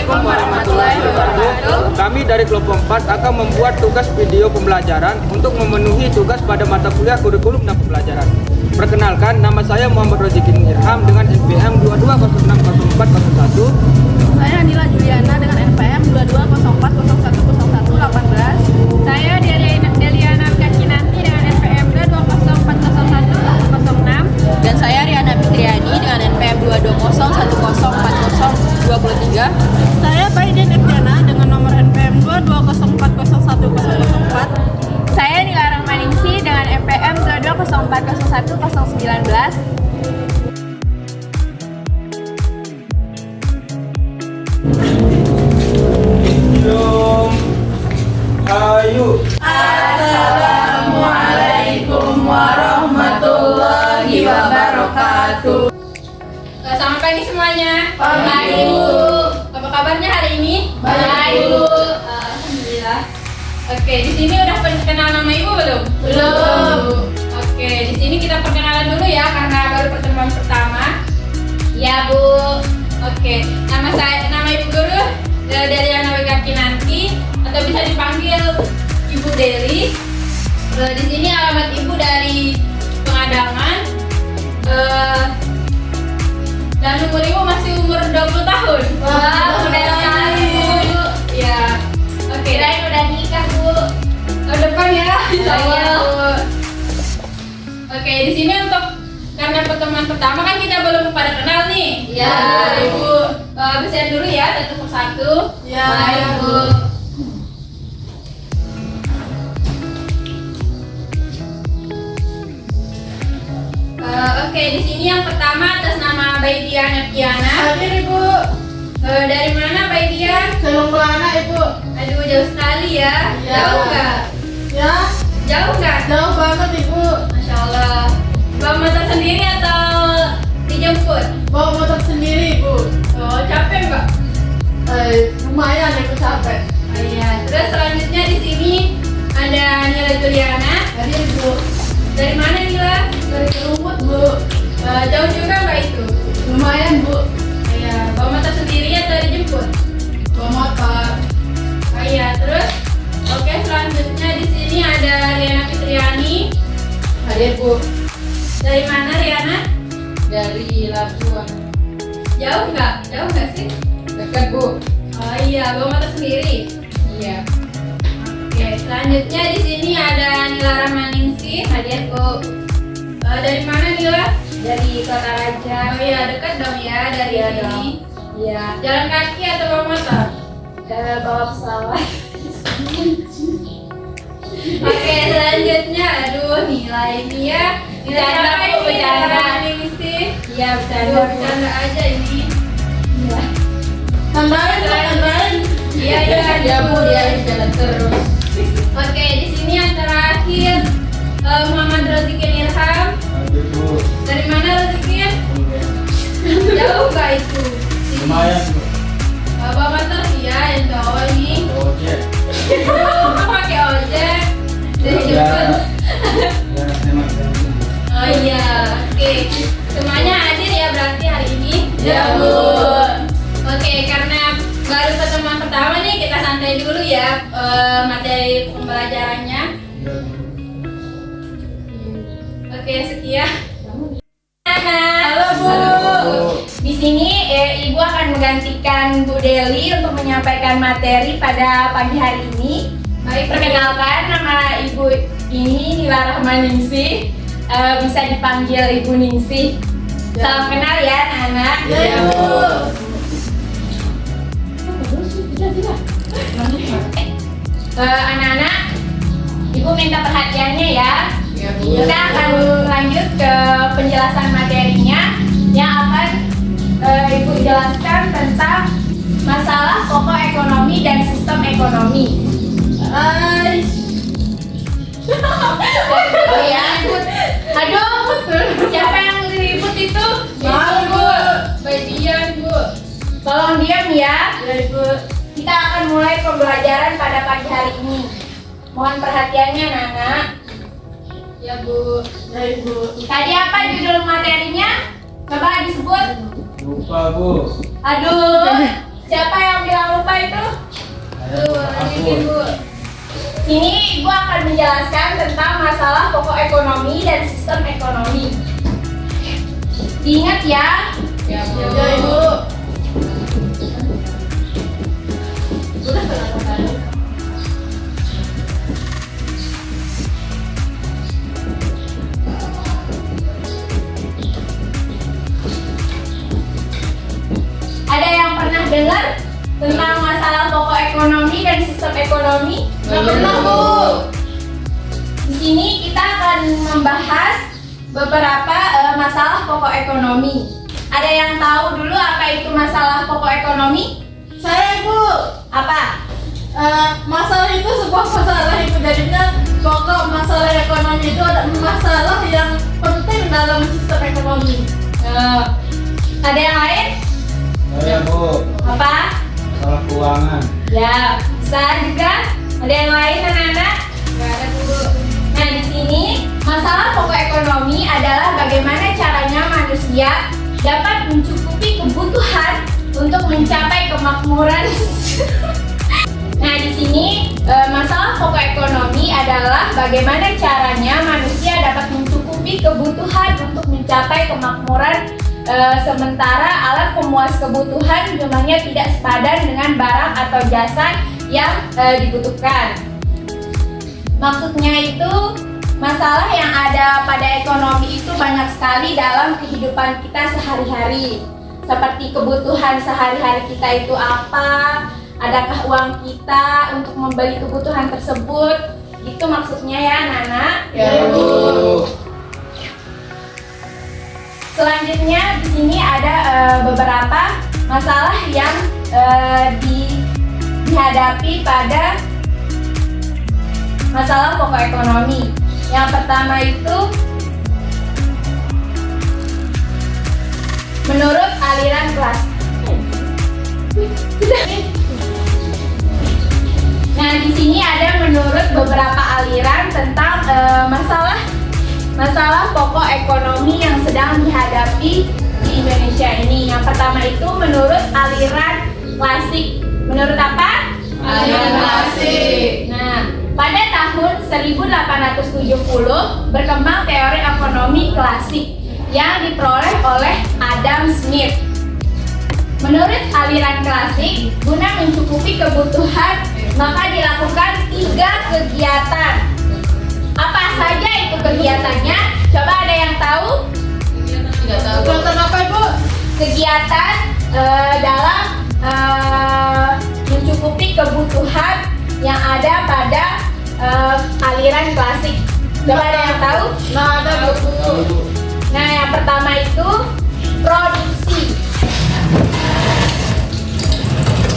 Assalamualaikum warahmatullahi wabarakatuh. Kami dari kelompok 4 akan membuat tugas video pembelajaran untuk memenuhi tugas pada mata kuliah kurikulum dan pembelajaran. Perkenalkan, nama saya Muhammad Rozikin Irham dengan NPM 22060401. Saya Nila Juliana dengan NPM 2204010118. Saya Deliana Kakinanti dengan NPM 2040106. Dan saya Riana Fitriani dengan NPM 220104023. Saya Baiden Epdiana dengan nomor NPM 220401004. Saya Nila Rahmaningsi dengan NPM 220401019. Ayo. Assalamualaikum warahmatullahi wabarakatuh. Selamat pagi semuanya. Pagi, Bu. Apa kabarnya hari ini? Baik, Bu. Alhamdulillah. Oke, di sini udah kenal nama Ibu belum? Belum. Oke, di sini kita perkenalan dulu ya karena baru pertemuan pertama. Ya, Bu. Oke, nama Ibu Guru Deliana Kakinanti atau bisa dipanggil Ibu Deli. Di sini alamat Ibu dari Pengadangan. Dan umur Ibu masih umur 20 tahun. Wah, muda muda sekali, sekali. Bu. Ya. Oke, Kirain udah nikah, Bu. tahun depan ya, insya Allah. Iya, Bu. Oke, di sini karena pertemuan pertama kan kita belum pada kenal nih. Iya. Ibu bersihin dulu ya satu persatu. Ya, Baik, Bu. Oke, di sini yang pertama atas nama Baidian Epdiana. Hadir, Ibu. Dari mana Baidian? Selung Belana, Ibu. Aduh, jauh sekali ya. Iya. Jauh nggak? Ya, Jauh nggak? jauh banget, Ibu. Masya Allah. Bawa motor sendiri atau dijemput? Bawa motor sendiri, Ibu. Oh, capek nggak? Lumayan, Ibu, capek. Oh iya. Terus selanjutnya di sini ada Nila Juliana. Hadir, Ibu. Dari mana Nila? Dari Kerumut, Bu. Jauh juga nggak itu? Lumayan, Bu. Oh iya. Bawa motor sendiri atau dijemput? Bawa motor. Oh iya. Terus, oke selanjutnya di sini ada Riana Fitriani. Hadir, Bu. Dari mana Riana? Dari Labuan. Jauh nggak? Jauh nggak sih? Dekat, Bu. Oh iya. Bawa motor sendiri. Iya. Oke. Selanjutnya di sini ada Nila Rahmaningsi. Hadir, Bu. Dari mana Nila? Dari Kota Raja. Oh iya, dekat dong ya dari Iya sini. dong. Iya. Jalan kaki atau bawa motor? Bawa pesawat. Oke, selanjutnya, aduh Nila ini ya. Bercanda, Bu, bercanda. Ini sih. Iya, Aduh, bercanda aja ini. Iya. Tambahin. Iya, iya. Ya, Bu, dia jalan terus. Oke, di sini yang terakhir Muhammad Rozikin Irham. Dari mana Rozikin? Jauh nggak itu? Lumayan. Bawa motor ya, yang cowok ini. Ojek. Pakai ojek. Dari jemput. Oh iya, oke. Semuanya hadir ya berarti hari ini? Ya, Bu. Oke, karena baru pertemuan pertama nih kita santai dulu ya materi pembelajarannya. Oke, sekian. Halo, Bu. Di sini Ibu akan menggantikan Bu Deli untuk menyampaikan materi pada pagi hari ini. Baik, Perkenalkan, nama Ibu ini Nila Rahmaningsi. Bisa dipanggil Ibu Ningsih. Salam kenal ya, anak-anak. Ya, Bu. Anak-anak, Ibu minta perhatiannya ya. Ya, Bu. Kita akan lanjut ke penjelasan materinya yang akan Ibu jelaskan tentang masalah pokok ekonomi dan sistem ekonomi. Oh ya, aduh, siapa yang ribut itu? Maaf, Bu. Bagian, Bu. Tolong diam ya. Kita akan mulai pembelajaran pada pagi hari ini. Mohon perhatiannya, Nana. Ya, Bu. Tadi apa judul materinya? Coba disebut. Lupa, Bu. Aduh, siapa yang bilang Sini Ibu akan menjelaskan tentang masalah pokok ekonomi dan sistem ekonomi. Diingat ya. Ya, Bu. Ya, Ibu. Udah kenapa? Ada yang pernah dengar tentang masalah pokok ekonomi dan sistem ekonomi? Nggak pernah, Bu. Di sini kita akan membahas beberapa masalah pokok ekonomi. Ada yang tahu dulu apa itu masalah pokok ekonomi? Saya, Bu. Apa? Masalah itu sebuah masalah yang jadinya pokok masalah ekonomi itu ada masalah yang penting dalam sistem ekonomi. Ada yang lain? Saya Bu, Apa? masalah keuangan. Ya, bisa juga. Ada yang lain anak-anak? Nggak ada, Bu. Nah, di sini masalah pokok ekonomi adalah bagaimana caranya manusia dapat mencukupi kebutuhan untuk mencapai kemakmuran. Nah, di sini masalah pokok ekonomi adalah bagaimana caranya manusia dapat mencukupi kebutuhan untuk mencapai kemakmuran, sementara alat pemuas kebutuhan jumlahnya tidak sepadan dengan barang atau jasa yang dibutuhkan. Maksudnya itu masalah yang ada pada ekonomi itu banyak sekali dalam kehidupan kita sehari-hari. Seperti kebutuhan sehari-hari kita itu apa, adakah uang kita untuk membeli kebutuhan tersebut. Itu maksudnya ya anak-anak. Ya, Bu. Selanjutnya di sini ada beberapa masalah yang dihadapi pada masalah pokok ekonomi. Yang pertama itu menurut aliran kelas. Nah, di sini ada menurut beberapa aliran tentang masalah pokok ekonomi yang sedang dihadapi di Indonesia ini. Yang pertama itu menurut aliran klasik. Menurut apa? Aliran klasik. Nah, pada tahun 1870 berkembang teori ekonomi klasik yang diperoleh oleh Adam Smith. Menurut aliran klasik, guna mencukupi kebutuhan, maka dilakukan 3 kegiatan. Apa saja itu kegiatannya? Coba ada yang tahu? Tidak tahu. Kegiatan apa, Bu? Kegiatan dalam mencukupi kebutuhan yang ada pada aliran klasik. Coba ada yang tahu? Nggak ada, Bu. Nah, yang pertama itu produksi.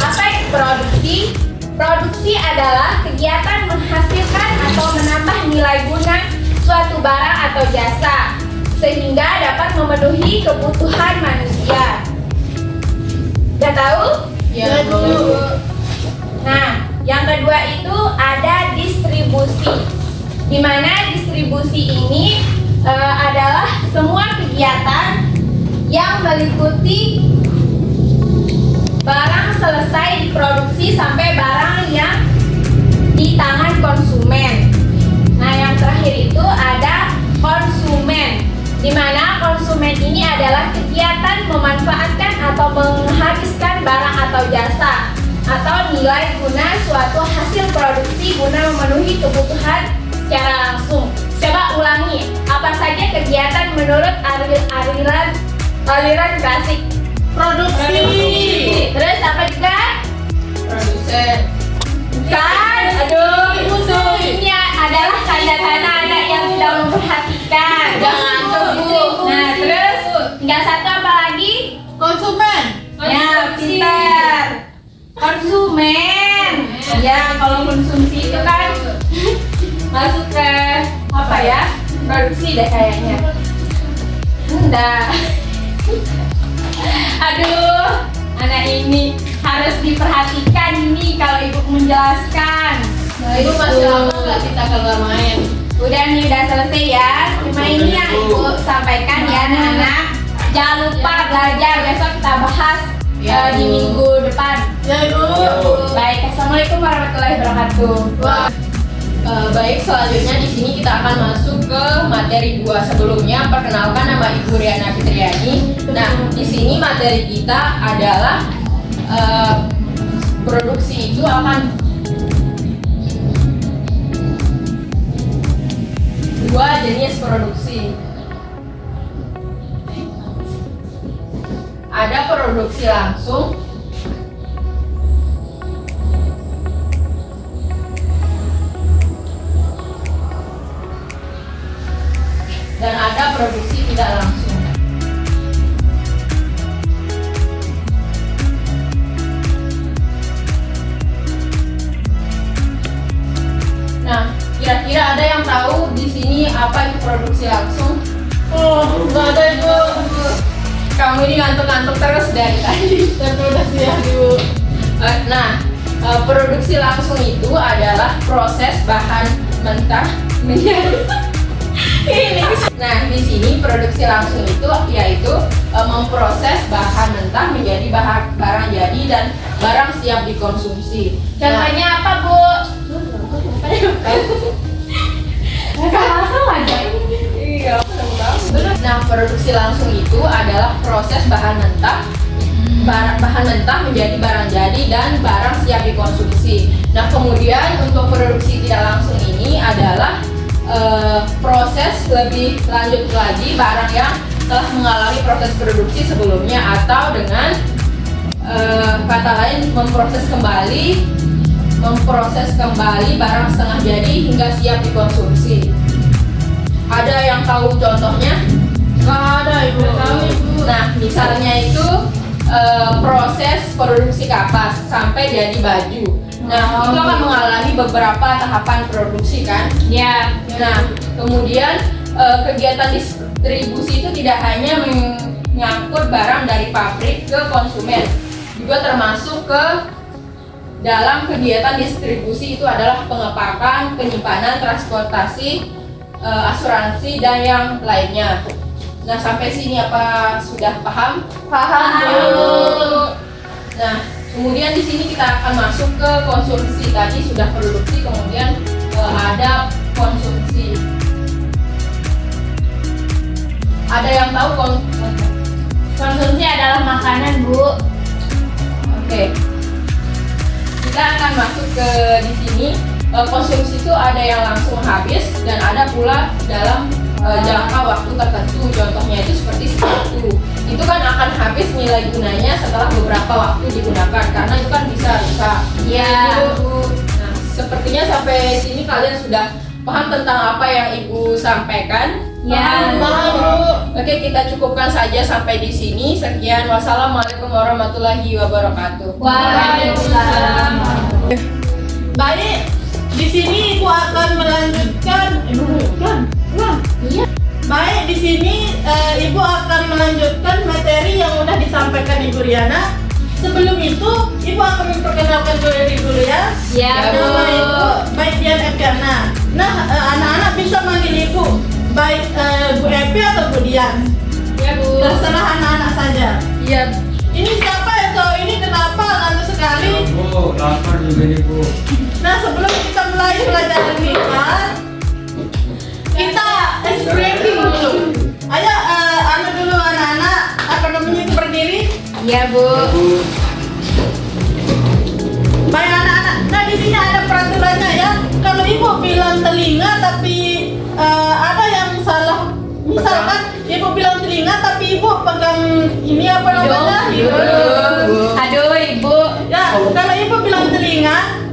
Apa itu produksi? Produksi adalah kegiatan menghasilkan atau menambah nilai guna suatu barang atau jasa sehingga dapat memenuhi kebutuhan manusia. Udah tahu? Ya, Bu. Nah, yang kedua itu ada distribusi. Di mana distribusi ini adalah semua kegiatan yang meliputi barang selesai diproduksi sampai barang yang di tangan konsumen. Nah, yang terakhir itu ada konsumen. Di mana konsumen ini adalah kegiatan memanfaatkan atau menghabiskan barang atau jasa atau nilai guna suatu hasil produksi guna memenuhi kebutuhan secara langsung. Coba ulangi, apa saja kegiatan menurut aliran klasik? Produksi. Terus apa juga? Produsen. Kan, aduh, itu ini adalah tanda-tanda anak yang sudah memperhatikan. Jangan sebut. Nah, terus tinggal satu apa lagi? Konsumen. Ya, pintar. Konsumen. Ya, kalau konsumsi itu kan masuk ke apa ya? Produksi deh kayaknya. Enggak. Aduh, anak ini harus diperhatikan ini kalau ibu menjelaskan. Nah, Ibu masih lama nggak kita keluar main? Udah nih, udah selesai ya. Cuma ini yang ibu sampaikan ya anak-anak. Jangan lupa belajar, besok kita bahas di minggu depan. Ya, Ibu. Baik, assalamualaikum warahmatullahi wabarakatuh. Wah. Baik, selanjutnya di sini kita akan masuk ke materi 2. Sebelumnya perkenalkan, nama Ibu Riana Fitriani. Nah, di sini materi kita adalah produksi itu akan dua jenis produksi. Ada produksi langsung dan ada produksi tidak langsung. Nah, kira-kira ada yang tahu di sini apa itu produksi langsung? Oh, nggak ada Ibu. Kamu ini ngantuk-ngantuk terus dari tadi. Tapi udah siap Ibu. Nah, produksi langsung itu adalah proses bahan mentah menjadi ini. Nah, di sini produksi langsung itu yaitu memproses bahan mentah menjadi barang jadi dan barang siap dikonsumsi. Contohnya apa, Bu? Langsung aja. Iya, nah, produksi langsung itu adalah proses bahan mentah menjadi barang jadi dan barang siap dikonsumsi. Nah, kemudian untuk produksi tidak langsung ini adalah proses lebih lanjut lagi barang yang telah mengalami proses produksi sebelumnya, atau dengan kata lain memproses kembali barang setengah jadi hingga siap dikonsumsi. Ada yang tahu contohnya? Nggak ada Ibu. Nah, misalnya itu proses produksi kapas sampai jadi baju. Nah, itu akan mengalami beberapa tahapan produksi kan? Ya. Nah, kemudian kegiatan distribusi itu tidak hanya menyangkut barang dari pabrik ke konsumen, juga termasuk ke dalam kegiatan distribusi itu adalah pengepakan, penyimpanan, transportasi, asuransi, dan yang lainnya. Nah, sampai sini apa sudah paham? Paham Bu. Nah, kemudian di sini kita akan masuk ke konsumsi. Tadi sudah produksi, kemudian ada konsumsi. Ada yang tahu Konsumsi adalah makanan, Bu. Oke. Kita akan masuk ke di sini. Konsumsi itu ada yang langsung habis dan ada pula dalam jangka waktu tertentu. Contohnya itu seperti sepatu. Itu kan akan habis nilai gunanya setelah beberapa waktu digunakan, karena itu kan bisa rusak. Ya. Nah, sepertinya sampai sini kalian sudah paham tentang apa yang Ibu sampaikan. Ya. Paham Bu. Oke, kita cukupkan saja sampai di sini. Sekian, wassalamualaikum warahmatullahi wabarakatuh. Waalaikumsalam. Baik, di sini Ibu akan melanjutkan. Iya. Baik, di sini Ibu akan melanjutkan materi yang udah disampaikan Ibu Riana. Sebelum itu, Ibu akan memperkenalkan diri dulu ya. Ya, Bu. Nama Ibu baik Dian Epiana. Nah, anak-anak bisa manggil Ibu baik Bu Epi atau Bu Dian. Ya, Bu. Terserah anak-anak saja. Iya. Ini siapa ya cowok ini, kenapa ngantuk sekali? Bu, lapar juga nih Bu. Nah, sebelum kita mulai pelajaran kita briefing dulu. Ayo, dulu anak-anak, akademinya itu berdiri. Ya, Bu. Baik anak-anak. Nah, di sini ada peraturannya ya. Kalau Ibu bilang telinga tapi ada yang salah. Misalkan Ibu bilang telinga tapi Ibu pegang ini apa namanya? Hidung. Aduh, Ibu. Ya, kalau Ibu bilang telinga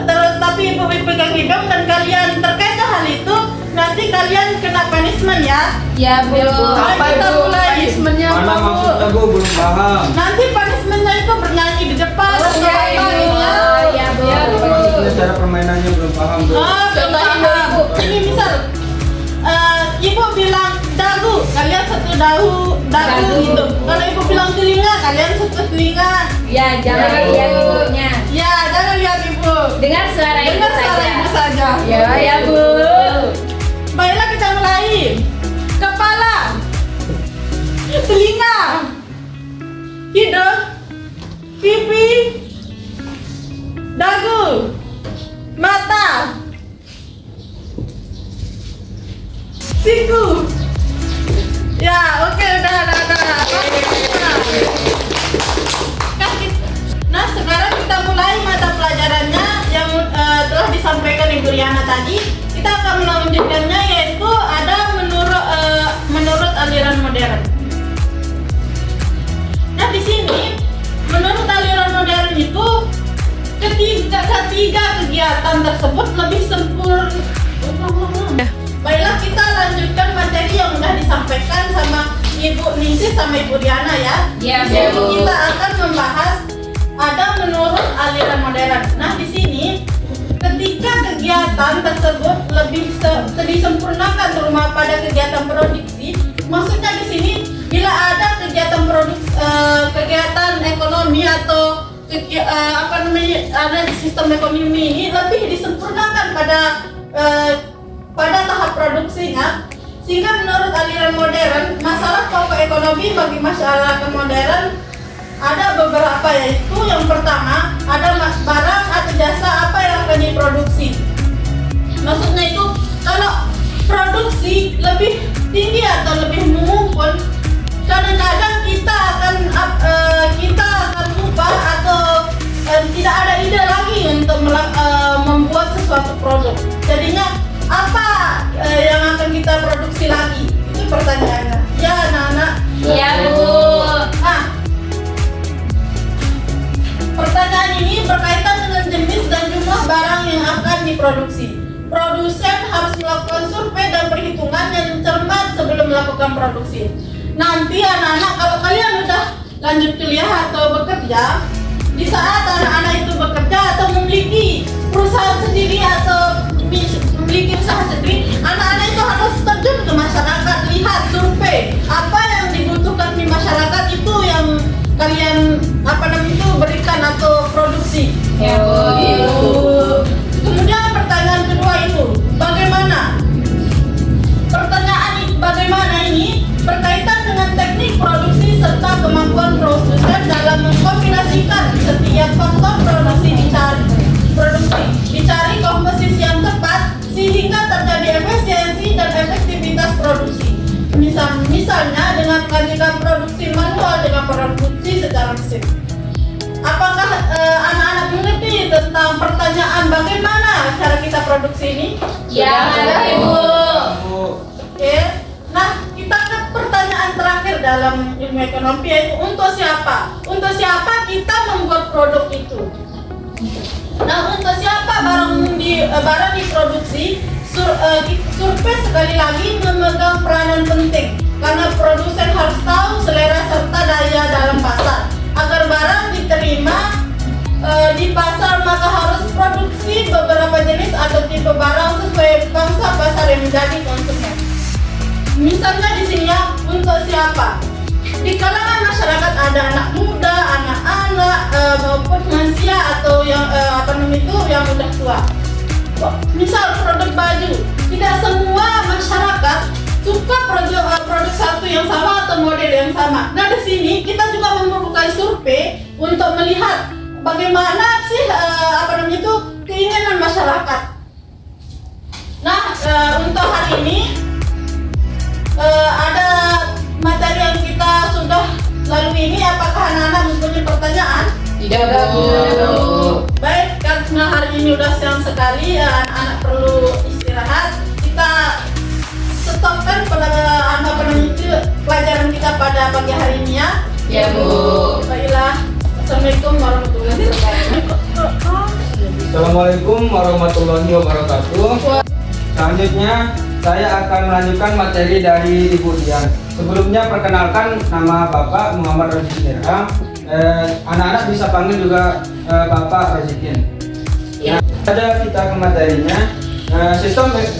terus tapi Ibu pegang hidung dan kalian terkait hal itu, nanti kalian kena punishment ya. Ya, Bu. Baik, kita mulai. Mana maksudnya Bu? Belum paham. Nanti punishmentnya itu bernyanyi di depan. Oh, atau ya, apa Ibu. gitu ya. Ya, Bu. Ya, Bu. Maksudnya cara permainannya belum paham Bu. Oh, belum paham. Ini misal Ibu bilang dagu, kalian satu dagu Dagu. gitu. Kalau Ibu bilang telinga, kalian satu telinga. Ya, jangan Ya, Bu. lihat ibunya. Ya, jangan lihat Ibu. Dengar suara ibu Dengar suara saja. Ibu saja. Ya, Bu. Baiklah, kita mulai. Kepala, telinga, hidung, pipi, dagu, mata, Siku. Ya, oke, udah. Nah, sekarang kita mulai mata pelajarannya yang telah disampaikan Ibu Riana tadi. Kita akan melanjutkannya, yaitu ada menurut aliran modern. Nah, di sini menurut aliran modern itu ketiga kegiatan tersebut lebih sempurna. Baiklah, kita lanjutkan materi yang sudah disampaikan sama Ibu Ningsih sama Ibu Diana ya. Iya, Jadi Bu. kita akan membahas ada menurut aliran modern. Nah, di sini ketika kegiatan tersebut lebih disempurnakan terutama pada kegiatan produksi. Maksudnya di sini bila ada kegiatan ekonomi atau ada sistem ekonomi ini lebih disempurnakan pada tahap produksinya, sehingga menurut aliran modern masalah pokok ekonomi bagi masyarakat modern ada beberapa, yaitu yang pertama ada barang atau jasa apa yang akan diproduksi. Maksudnya itu kalau produksi lebih tinggi atau lebih mengumpul, kadang-kadang kita akan lupa atau tidak ada ide lagi untuk membuat sesuatu produk. Jadinya apa yang akan kita produksi lagi? Itu pertanyaannya. Ya, anak-anak. Iya, Bu. Nah, pertanyaan ini berkaitan dengan jenis dan jumlah barang yang akan diproduksi. Produsen harus melakukan survei dan perhitungan yang cermat sebelum melakukan produksi. Nanti anak-anak, kalau kalian udah lanjut kuliah atau bekerja, di saat anak-anak itu bekerja atau memiliki perusahaan sendiri atau memiliki usaha sendiri, anak-anak itu harus terjun ke masyarakat, lihat survei apa yang dibutuhkan di masyarakat, itu yang kalian berikan atau produksi. Ya, Bu. Kemudian pertanyaan kedua itu bagaimana? Bagaimana ini berkaitan dengan teknik produksi serta kemampuan produsen dalam mengkombinasikan setiap faktor dicari komposisi yang tepat sehingga terjadi efisiensi dan efektivitas produksi. Misalnya dengan menggantikan produksi manual dengan produksi secara mesin. Apakah anak-anak mengerti tentang pertanyaan bagaimana cara kita produksi ini? Ya, Bu. Oke. Nah, kita ke pertanyaan terakhir dalam ilmu ekonomi, yaitu untuk siapa? Untuk siapa kita membuat produk itu? Nah, untuk siapa barang diproduksi? Survei sekali lagi memegang peranan penting karena produsen harus tahu selera serta daya dalam pasar. Agar barang diterima di pasar, maka harus produksi beberapa jenis atau tipe barang sesuai pangsa pasar yang menjadi konsumen. Misalnya di sini ya, untuk siapa? Di kalangan masyarakat ada anak muda, anak-anak maupun lansia atau yang yang udah tua. Misal produk baju, tidak semua masyarakat suka produk satu yang sama atau model yang sama. Nah, di sini kita juga membuka survei untuk melihat bagaimana sih keinginan masyarakat. Nah, untuk hari ini ada materi yang kita sudah lalui ini. Apakah anak-anak mempunyai pertanyaan? Tidak, Bu. Baik, karena hari ini udah siang sekali, anak-anak perlu istirahat. Kita stopkan pelajaran kita pada pagi hari ini ya. Ya, Bu. Baiklah, Assalamualaikum warahmatullahi wabarakatuh. Assalamualaikum warahmatullahi wabarakatuh. Selanjutnya saya akan melanjutkan materi dari Ibu Dian. Sebelumnya perkenalkan, nama Bapak Muhammad Rozikin Irham. Anak-anak bisa panggil juga Bapak Rozikin. Ya. Ada kita ke materinya.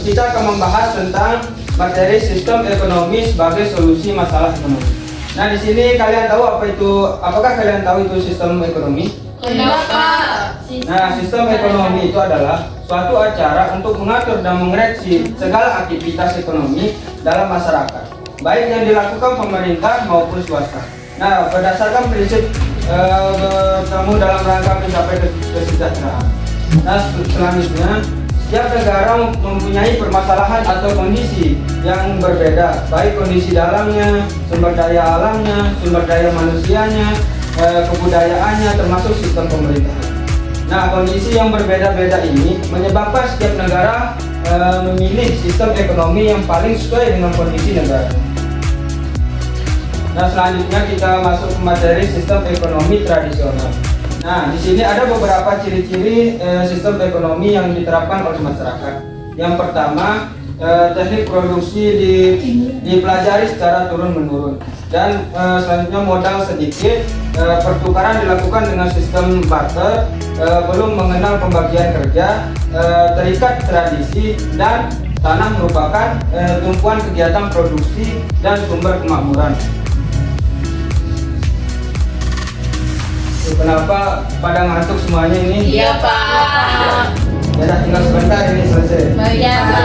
Kita akan membahas tentang materi sistem ekonomi sebagai solusi masalah ekonomi. Nah, di sini apakah kalian tahu itu sistem ekonomi? Kenapa? Nah, sistem ekonomi itu adalah suatu acara untuk mengatur dan mengoreksi segala aktivitas ekonomi dalam masyarakat, baik yang dilakukan pemerintah maupun swasta. Nah, berdasarkan prinsip bertemu dalam rangka mencapai kesejahteraan. Nah, selanjutnya Setiap negara mempunyai permasalahan atau kondisi yang berbeda, baik kondisi dalamnya, sumber daya alamnya, sumber daya manusianya, kebudayaannya, termasuk sistem pemerintahan. Nah, kondisi yang berbeda-beda ini menyebabkan setiap negara memilih sistem ekonomi yang paling sesuai dengan kondisi negara. Nah, selanjutnya kita masuk ke materi sistem ekonomi tradisional. Nah, di sini ada beberapa ciri-ciri sistem ekonomi yang diterapkan oleh masyarakat. Yang pertama, teknik produksi dipelajari secara turun-menurun. Dan selanjutnya modal sedikit, pertukaran dilakukan dengan sistem barter, belum mengenal pembagian kerja, terikat tradisi, dan tanah merupakan tumpuan kegiatan produksi dan sumber kemakmuran. Kenapa pada ngantuk semuanya ini? Iya Pak. Ya, tinggal sebentar ini selesai. Iya Pak.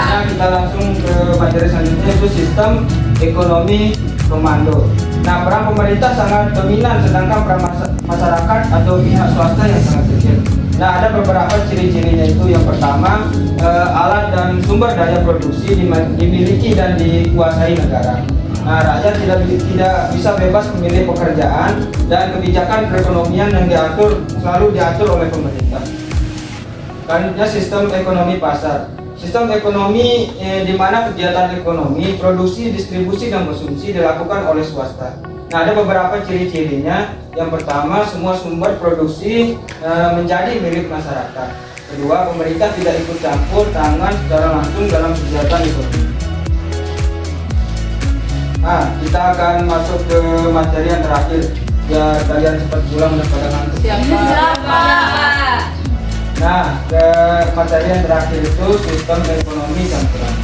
Nah, kita langsung ke materi selanjutnya, itu sistem ekonomi komando. Nah, peran pemerintah sangat dominan, sedangkan peran masyarakat atau pihak swasta yang sangat kecil. Nah, ada beberapa ciri-cirinya, itu yang pertama, alat dan sumber daya produksi dimiliki dan dikuasai negara. Nah, rakyat tidak bisa bebas memilih pekerjaan, dan kebijakan perekonomian yang selalu diatur oleh pemerintah. Selanjutnya, sistem ekonomi pasar. Sistem ekonomi di mana kegiatan ekonomi, produksi, distribusi, dan konsumsi dilakukan oleh swasta. Nah, ada beberapa ciri-cirinya. Yang pertama, semua sumber produksi menjadi milik masyarakat. Kedua, pemerintah tidak ikut campur tangan secara langsung dalam kegiatan ekonomi. Nah, kita akan masuk ke materi yang terakhir. Ya, kalian cepat pulang dan pada ngantuk. Siapa? Nah, ke materi yang terakhir itu sistem ekonomi campuran.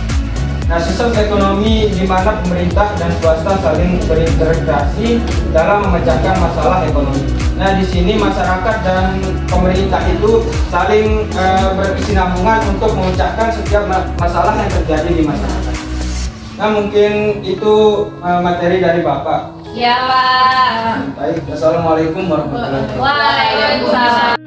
Nah, sistem ekonomi di mana pemerintah dan swasta saling berinteraksi dalam memecahkan masalah ekonomi. Nah, di sini masyarakat dan pemerintah itu saling berkesinambungan untuk memecahkan setiap masalah yang terjadi di masyarakat. Nah, mungkin itu materi dari Bapak. Ya Pak. Baik, assalamualaikum warahmatullahi wabarakatuh. Waalaikumsalam.